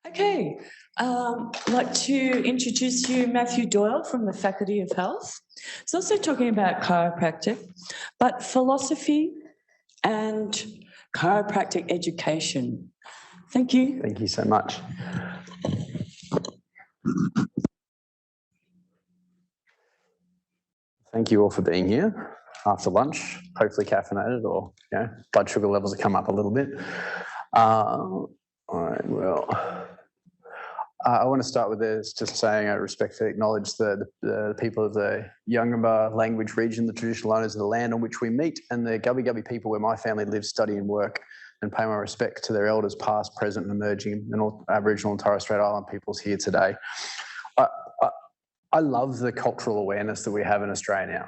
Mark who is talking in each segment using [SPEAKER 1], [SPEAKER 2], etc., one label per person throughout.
[SPEAKER 1] Okay, I'd like to introduce you Mathew Doyle from the Faculty of Health. He's also talking about chiropractic, but philosophy and chiropractic education. Thank you.
[SPEAKER 2] Thank you so much. Thank you all for being here after lunch, hopefully caffeinated, or blood sugar levels have come up a little bit. All right, well, I want to start with this, just saying I respectfully acknowledge the people of the Yungamba language region, the traditional owners of the land on which we meet, and the Gubbi Gubbi people where my family lives, study and work, and pay my respect to their elders past, present and emerging, and all Aboriginal and Torres Strait Island peoples here today. I love the cultural awareness that we have in Australia now.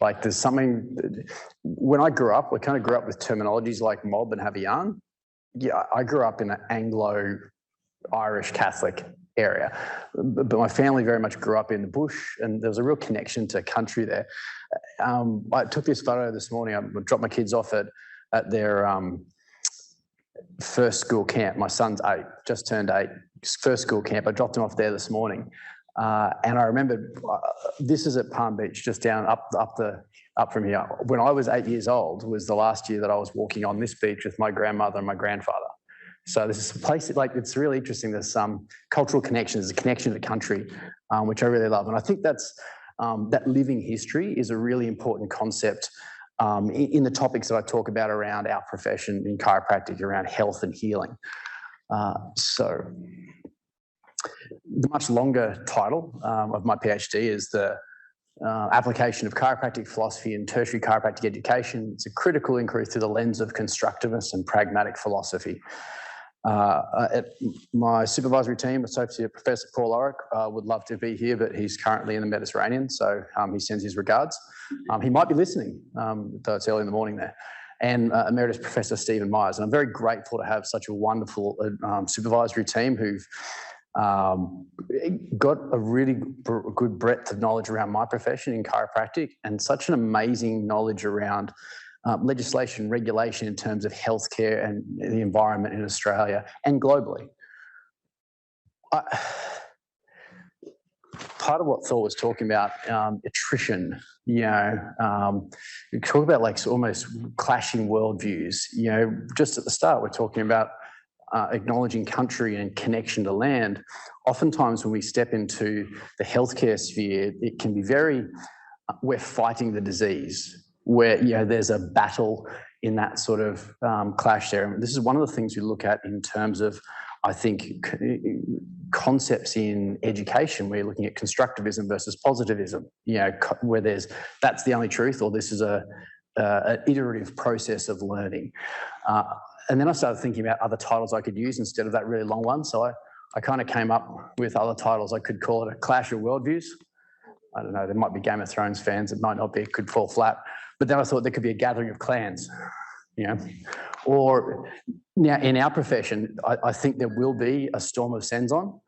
[SPEAKER 2] Like there's something, when I grew up, I kind of grew up with terminologies like mob and have a yarn. Yeah, I grew up in an Anglo-Irish Catholic area, but my family very much grew up in the bush, and there was a real connection to country there. I took this photo this morning. I dropped my kids off at their first school camp. My son's 8, just turned 8, first school camp. I dropped him off there this morning. And I remember, this is at Palm Beach, just down up from here. When I was 8 years old was the last year that I was walking on this beach with my grandmother and my grandfather. So this is a place, like, it's really interesting. There's some cultural connections, there's a connection to country, which I really love. And I think that's, that living history is a really important concept in the topics that I talk about around our profession in chiropractic, around health and healing. So the much longer title of my PhD is the application of chiropractic philosophy in tertiary chiropractic education. It's a critical inquiry through the lens of constructivist and pragmatic philosophy. At my supervisory team, Associate Professor Paul Orrick would love to be here, but he's currently in the Mediterranean, so he sends his regards. He might be listening, though it's early in the morning there. And Emeritus Professor Stephen Myers. And I'm very grateful to have such a wonderful supervisory team who've got a really good breadth of knowledge around my profession in chiropractic, and such an amazing knowledge around legislation, regulation in terms of healthcare and the environment in Australia and globally. Part of what Thor was talking about, attrition, we talk about like almost clashing worldviews. Just at the start, we're talking about acknowledging country and connection to land. Oftentimes when we step into the healthcare sphere, it can be we're fighting the disease, where there's a battle in that sort of clash there. And this is one of the things we look at in terms of, I think, concepts in education, where you're looking at constructivism versus positivism, where that's the only truth, or this is an iterative process of learning. And then I started thinking about other titles I could use instead of that really long one. So I kind of came up with other titles. I could call it a clash of worldviews. I don't know, there might be Game of Thrones fans, it might not be, it could fall flat. But then I thought there could be a gathering of clans, Or now in our profession, I think there will be a storm of Senzon.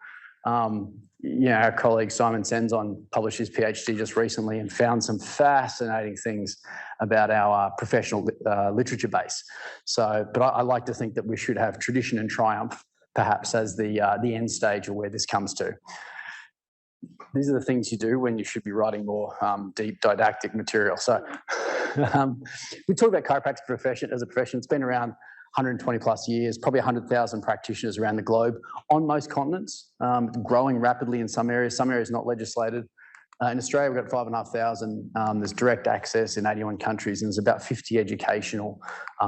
[SPEAKER 2] Our colleague Simon Senzon published his PhD just recently and found some fascinating things about our professional literature base. But I like to think that we should have tradition and triumph, perhaps, as the end stage of where this comes to. These are the things you do when you should be writing more deep didactic material. So we talk about chiropractic profession as a profession. It's been around 120 plus years, probably 100,000 practitioners around the globe on most continents, growing rapidly in some areas not legislated. In Australia, we've got 5,500. There's direct access in 81 countries, and there's about 50 educational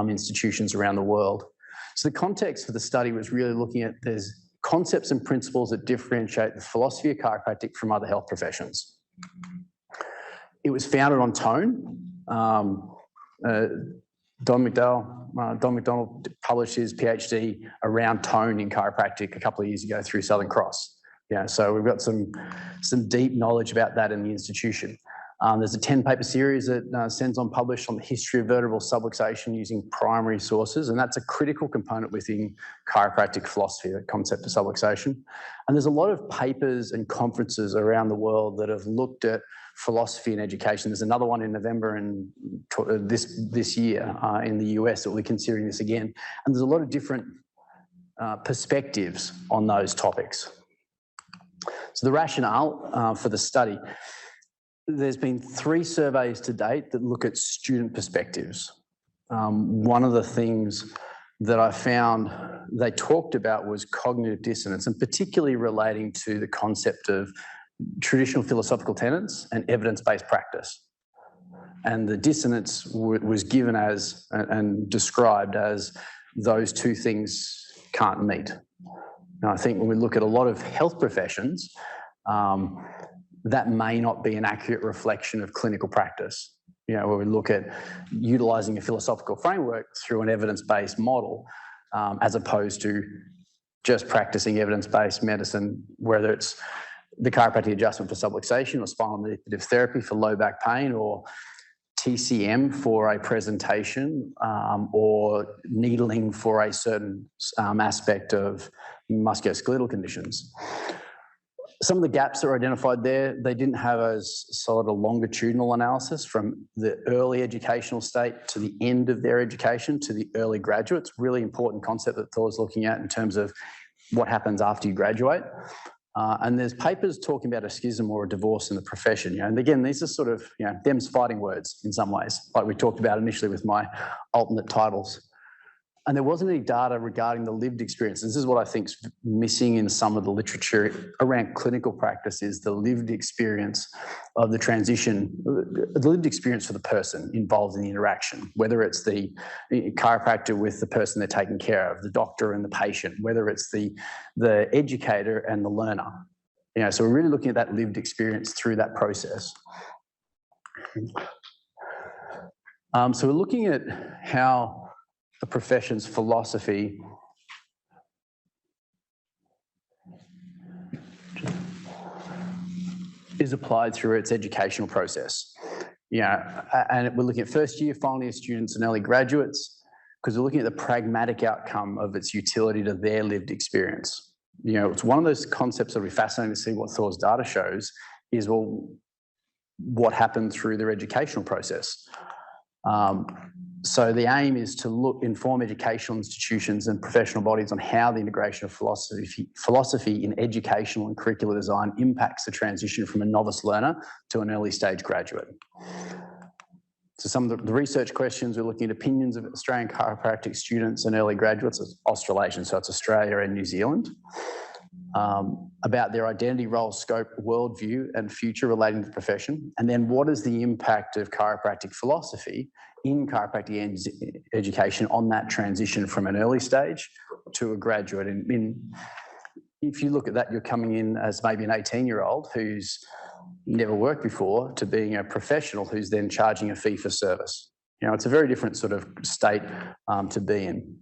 [SPEAKER 2] institutions around the world. So the context for the study was really looking at there's concepts and principles that differentiate the philosophy of chiropractic from other health professions. It was founded on tone. Don McDonald published his PhD around tone in chiropractic a couple of years ago through Southern Cross. So we've got some deep knowledge about that in the institution. There's a 10-paper series that Senzon published on the history of vertebral subluxation using primary sources, and that's a critical component within chiropractic philosophy, the concept of subluxation. And there's a lot of papers and conferences around the world that have looked at philosophy and education. There's another one in November and this year in the US that we're considering this again. And there's a lot of different perspectives on those topics. So the rationale for the study, there's been 3 surveys to date that look at student perspectives. One of the things that I found they talked about was cognitive dissonance, and particularly relating to the concept of traditional philosophical tenets and evidence-based practice. And the dissonance was given as and described as those 2 things can't meet. Now, I think when we look at a lot of health professions, that may not be an accurate reflection of clinical practice. You know, where we look at utilising a philosophical framework through an evidence-based model, as opposed to just practicing evidence-based medicine, whether it's the chiropractic adjustment for subluxation or spinal manipulative therapy for low back pain, or TCM for a presentation, or needling for a certain aspect of musculoskeletal conditions. Some of the gaps that were identified there, they didn't have as solid a longitudinal analysis from the early educational state to the end of their education to the early graduates. Really important concept that Thor's looking at in terms of what happens after you graduate. And there's papers talking about a schism or a divorce in the profession. You know, and again, these are sort of, you know, them's fighting words in some ways, like we talked about initially with my alternate titles. And there wasn't any data regarding the lived experience. This is what I think's missing in some of the literature around clinical practice, is the lived experience of the transition, the lived experience for the person involved in the interaction, whether it's the chiropractor with the person they're taking care of, the doctor and the patient, whether it's the educator and the learner. You know, so we're really looking at that lived experience through that process. So we're looking at how the profession's philosophy is applied through its educational process. Yeah, and we're looking at first year, final year students and early graduates, because we're looking at the pragmatic outcome of its utility to their lived experience. You know, it's one of those concepts that'll be fascinating to see what Thor's data shows is, well, what happened through their educational process. So the aim is to inform educational institutions and professional bodies on how the integration of philosophy in educational and curricular design impacts the transition from a novice learner to an early stage graduate. So some of the research questions, we're looking at opinions of Australian chiropractic students and early graduates, it's Australasian, so it's Australia and New Zealand, about their identity, role, scope, worldview and future relating to the profession. And then what is the impact of chiropractic philosophy in chiropractic education on that transition from an early stage to a graduate? And if you look at that, you're coming in as maybe an 18-year-old who's never worked before to being a professional who's then charging a fee for service. You know, it's a very different sort of state to be in.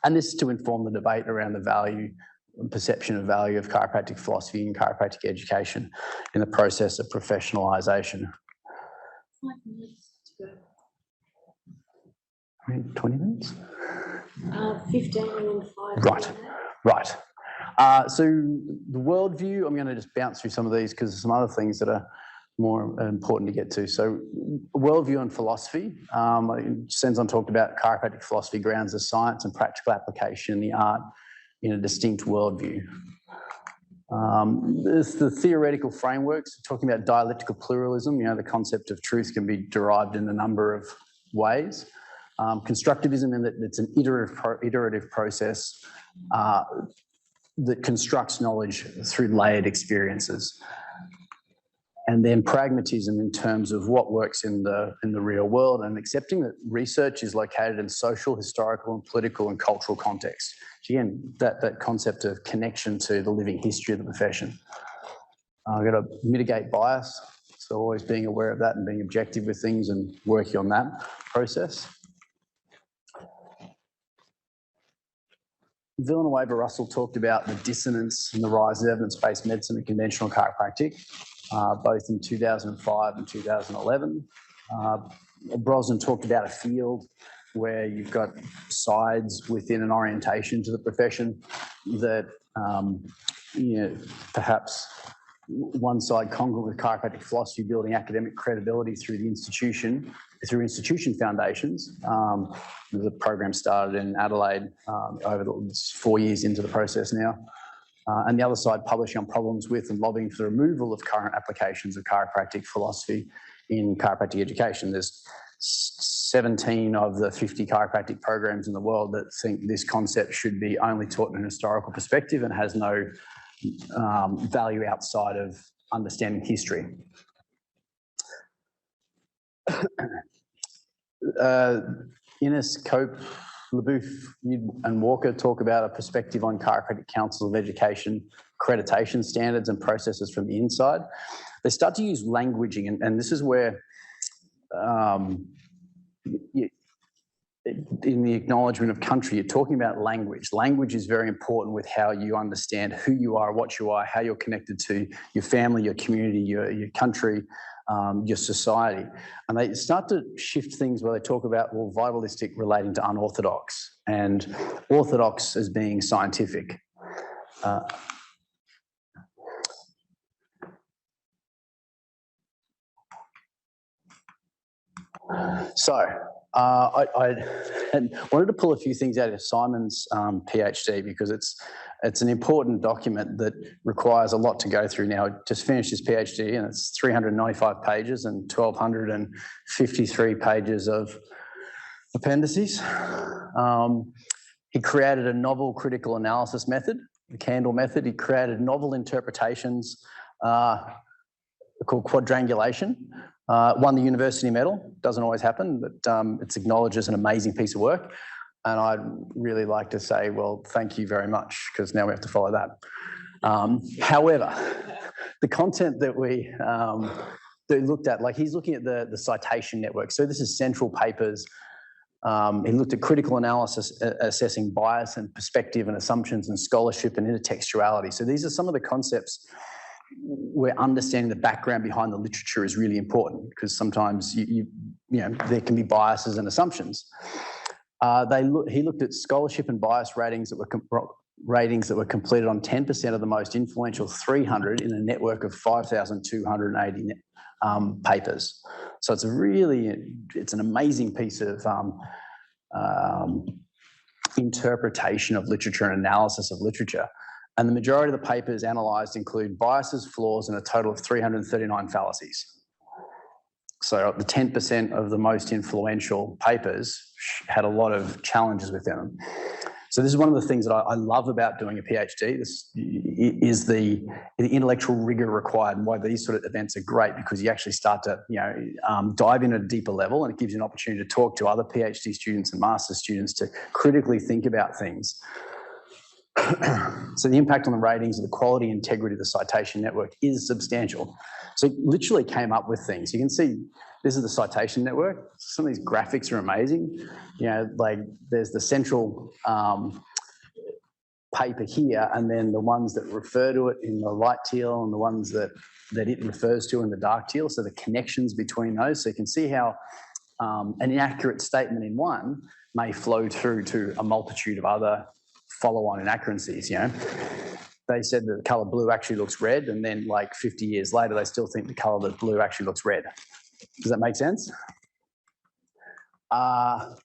[SPEAKER 2] And this is to inform the debate around the value and perception of value of chiropractic philosophy and chiropractic education in the process of professionalisation.
[SPEAKER 1] 5 minutes to go.
[SPEAKER 2] 20 minutes?
[SPEAKER 1] 15 and 5.
[SPEAKER 2] Right. So the worldview, I'm going to just bounce through some of these because there's some other things that are more important to get to. So worldview and philosophy. Senzon talked about chiropractic philosophy grounds as science and practical application in the art in a distinct worldview. There's the theoretical frameworks, talking about dialectical pluralism. You know, the concept of truth can be derived in a number of ways. Constructivism, in that it's an iterative process that constructs knowledge through layered experiences. And then pragmatism in terms of what works in the real world, and accepting that research is located in social, historical, and political and cultural context. Again, that concept of connection to the living history of the profession. I've got to mitigate bias, so always being aware of that and being objective with things and working on that process. Villanueva Russell talked about the dissonance and the rise of evidence-based medicine and conventional chiropractic, both in 2005 and 2011. Brosnan talked about a field where you've got sides within an orientation to the profession that, you know, perhaps one side congruent with chiropractic philosophy, building academic credibility through the institution, through institution foundations. The program started in Adelaide over 4 years into the process now. And the other side, publishing on problems with and lobbying for the removal of current applications of chiropractic philosophy in chiropractic education. There's 17 of the 50 chiropractic programs in the world that think this concept should be only taught in a historical perspective and has no value outside of understanding history. Innes, Cope, LeBouf and Walker talk about a perspective on chiropractic councils of education, accreditation standards and processes from the inside. They start to use languaging, and this is where in the acknowledgement of country, you're talking about language. Language is very important with how you understand who you are, what you are, how you're connected to your family, your community, your country, your society. And they start to shift things where they talk about, well, vitalistic relating to unorthodox and orthodox as being scientific. I wanted to pull a few things out of Simon's PhD because it's an important document that requires a lot to go through now. Just finished his PhD and it's 395 pages and 1,253 pages of appendices. He created a novel critical analysis method, the candle method. He created novel interpretations called quadrangulation. Won the university medal. Doesn't always happen, but it's acknowledged as an amazing piece of work. And I'd really like to say, well, thank you very much, because now we have to follow that. However, the content that we looked at, like he's looking at the citation network. So this is central papers. He looked at critical analysis, assessing bias and perspective and assumptions and scholarship and intertextuality. So these are some of the concepts where understanding the background behind the literature is really important, because sometimes you know there can be biases and assumptions. He looked at scholarship and bias ratings that were completed on 10% of the most influential 300 in a network of 5,280 papers. So it's an amazing piece of interpretation of literature and analysis of literature. And the majority of the papers analysed include biases, flaws, and a total of 339 fallacies. So the 10% of the most influential papers had a lot of challenges within them. So this is one of the things that I love about doing a PhD. This is the intellectual rigour required, and why these sort of events are great, because you actually start to dive in at a deeper level, and it gives you an opportunity to talk to other PhD students and master's students to critically think about things. So the impact on the ratings and the quality and integrity of the citation network is substantial. So it literally came up with things. You can see this is the citation network. Some of these graphics are amazing. You know, like there's the central paper here, and then the ones that refer to it in the light teal and the ones that it refers to in the dark teal. So the connections between those. So you can see how an inaccurate statement in one may flow through to a multitude of other follow-on inaccuracies. You know, they said that the colour blue actually looks red, and then like 50 years later, they still think the colour that blue actually looks red. Does that make sense? So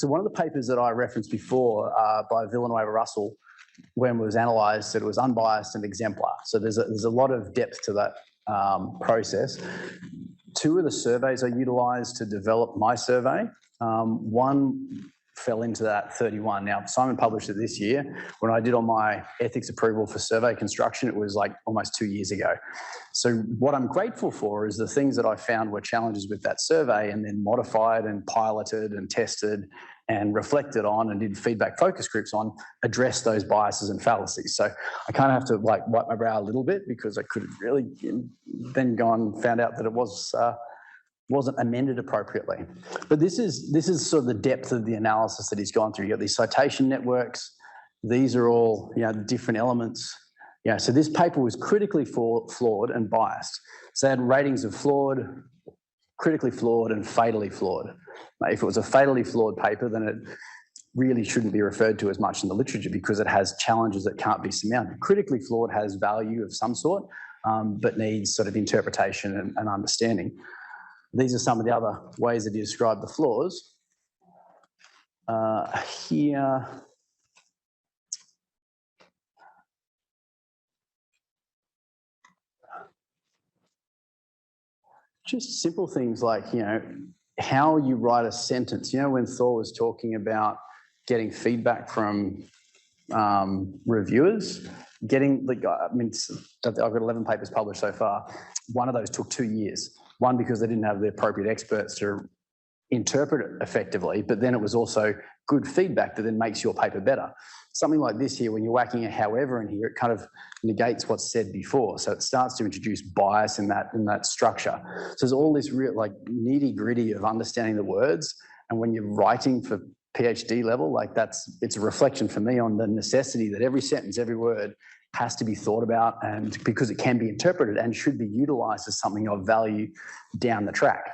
[SPEAKER 2] one of the papers that I referenced before by Villanueva Russell, when it was analysed, said it was unbiased and exemplar. So there's a lot of depth to that process. Two of the surveys I utilised to develop my survey. One fell into that 31. Now, Simon published it this year. When I did all my ethics approval for survey construction, it was like almost 2 years ago. So what I'm grateful for is the things that I found were challenges with that survey, and then modified and piloted and tested and reflected on and did feedback focus groups on, address those biases and fallacies. So I kind of have to like wipe my brow a little bit, because I could really then go and found out that it wasn't amended appropriately. But this is sort of the depth of the analysis that he's gone through. You've got these citation networks. These are all different elements. Yeah, so this paper was critically flawed and biased. So they had ratings of flawed, critically flawed, and fatally flawed. If it was a fatally flawed paper, then it really shouldn't be referred to as much in the literature, because it has challenges that can't be surmounted. Critically flawed has value of some sort, but needs sort of interpretation and understanding. These are some of the other ways that he described the flaws. Here, just simple things like, how you write a sentence. When Thor was talking about getting feedback from reviewers, I've got 11 papers published so far. One of those took 2 years. One, because they didn't have the appropriate experts to interpret it effectively, but then it was also good feedback that then makes your paper better. Something like this here, when you're whacking a however in here, it kind of negates what's said before. So it starts to introduce bias in that structure. So there's all this real nitty gritty of understanding the words. And when you're writing for PhD level, it's a reflection for me on the necessity that every sentence, every word has to be thought about, and because it can be interpreted and should be utilized as something of value down the track.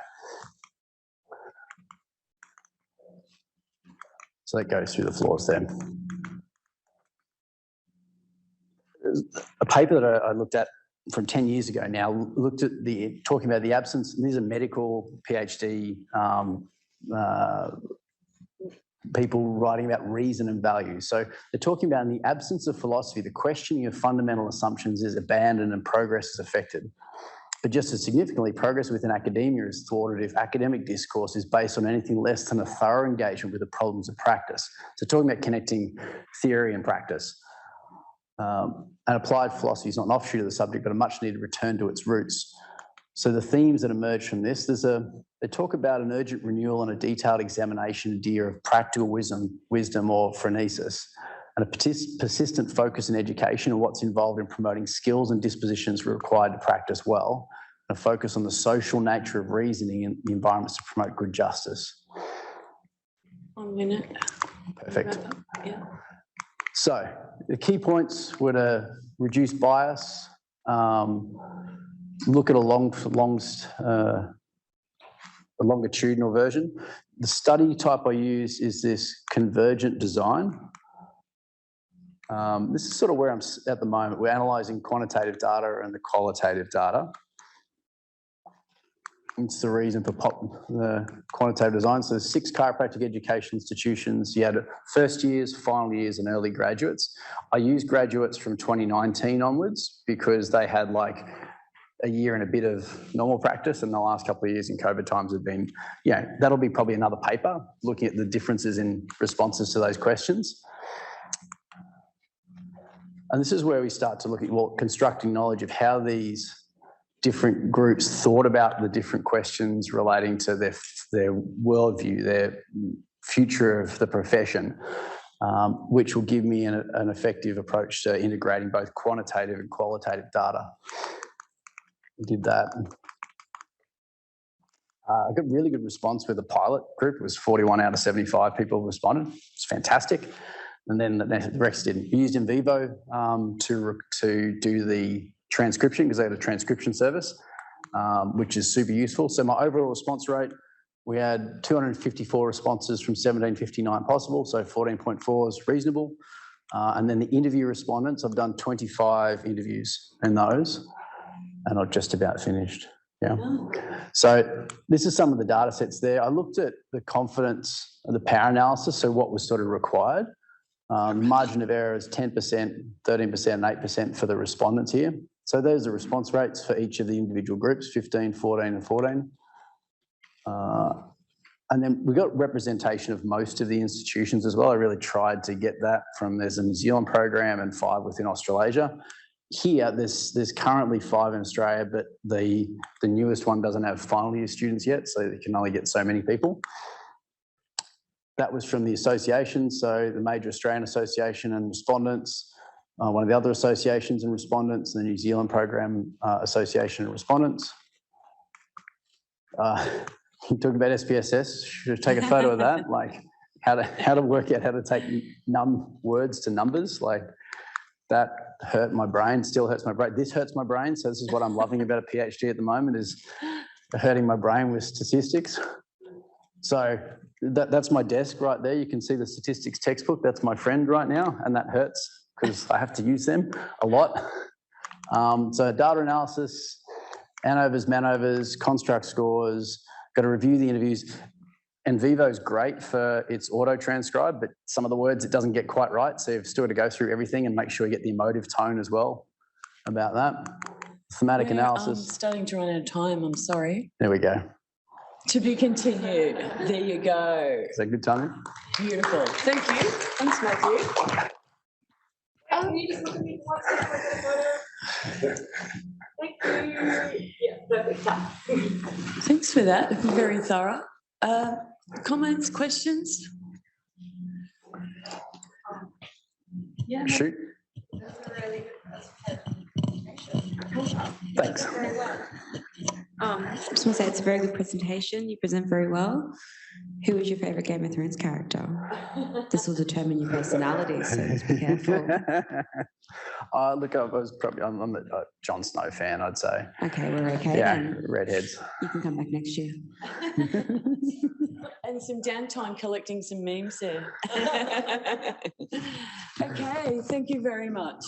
[SPEAKER 2] So that goes through the flaws there. A paper that I looked at from 10 years ago now looked at talking about the absence. These are medical PhD people writing about reason and value. So they're talking about in the absence of philosophy, the questioning of fundamental assumptions is abandoned and progress is affected. But just as significantly, progress within academia is thwarted if academic discourse is based on anything less than a thorough engagement with the problems of practice. So talking about connecting theory and practice. And applied philosophy is not an offshoot of the subject, but a much needed return to its roots. So the themes that emerge from this, they talk about an urgent renewal and a detailed examination idea of practical wisdom or phronesis, and a persistent focus in education and what's involved in promoting skills and dispositions required to practice well, and a focus on the social nature of reasoning and the environments to promote good justice.
[SPEAKER 1] 1 minute.
[SPEAKER 2] Perfect.
[SPEAKER 1] Yeah.
[SPEAKER 2] So the key points were to reduce bias, look at a longitudinal version. The study type I use is this convergent design. This is sort of where I'm at the moment. We're analysing quantitative data and the qualitative data. It's the reason for the quantitative design. So there's 6 chiropractic education institutions. You had first years, final years, and early graduates. I use graduates from 2019 onwards because they had a year and a bit of normal practice, and the last couple of years in COVID times have been, that'll be probably another paper looking at the differences in responses to those questions. And this is where we start to look at constructing knowledge of how these different groups thought about the different questions relating to their worldview, their future of the profession, which will give me an effective approach to integrating both quantitative and qualitative data. Did that. I got really good response with the pilot group. It was 41 out of 75 people responded. It's fantastic. And then the rest didn't. We used in vivo to do the transcription because they had a transcription service, which is super useful. So my overall response rate, we had 254 responses from 1759 possible, so 14.4 is reasonable. And then the interview respondents, I've done 25 interviews in those, and I've just about finished. Yeah. So this is some of the data sets there. I looked at the confidence of the power analysis, so what was sort of required. Margin of error is 10%, 13%, and 8% for the respondents here. So those are response rates for each of the individual groups, 15, 14, and 14. And then we got representation of most of the institutions as well. I really tried to get that there's a New Zealand program and 5 within Australasia. Here, there's currently 5 in Australia, but the newest one doesn't have final year students yet, so they can only get so many people. That was from the association, so the major Australian association and respondents, one of the other associations and respondents, the New Zealand program association and respondents. You talk about SPSS, should take a photo of that, how to work out how to take words to numbers, that hurt my brain, still hurts my brain. This hurts my brain, so this is what I'm loving about a PhD at the moment, is hurting my brain with statistics. So that's my desk right there. You can see the statistics textbook. That's my friend right now, and that hurts because I have to use them a lot. So data analysis, ANOVAs, MANOVAs, construct scores, got to review the interviews. And Vivo's great for its auto-transcribe, but some of the words it doesn't get quite right, so you've still got to go through everything and make sure you get the emotive tone as well about that. Thematic analysis.
[SPEAKER 1] I'm starting to run out of time, I'm sorry.
[SPEAKER 2] There we go.
[SPEAKER 1] To be continued. There you go.
[SPEAKER 2] Is that good timing?
[SPEAKER 1] Beautiful. Thank you. Thanks, Matthew.
[SPEAKER 3] Can you just look at me once before I get a photo? Thank you. Yeah, perfect.
[SPEAKER 1] Thanks for that. Very thorough. Comments, questions?
[SPEAKER 3] Yeah.
[SPEAKER 2] Shoot.
[SPEAKER 3] That's a really good presentation.
[SPEAKER 2] Thanks.
[SPEAKER 3] Very well.
[SPEAKER 4] I just want to say it's a very good presentation. You present very well. Who is your favourite Game of Thrones character? This will determine your personality, so just be careful.
[SPEAKER 2] Look, I'm a Jon Snow fan, I'd say.
[SPEAKER 4] Okay, we're okay
[SPEAKER 2] Yeah,
[SPEAKER 4] then.
[SPEAKER 2] redheads.
[SPEAKER 4] You can come back next year.
[SPEAKER 1] And some downtime collecting some memes there. Okay, thank you very much.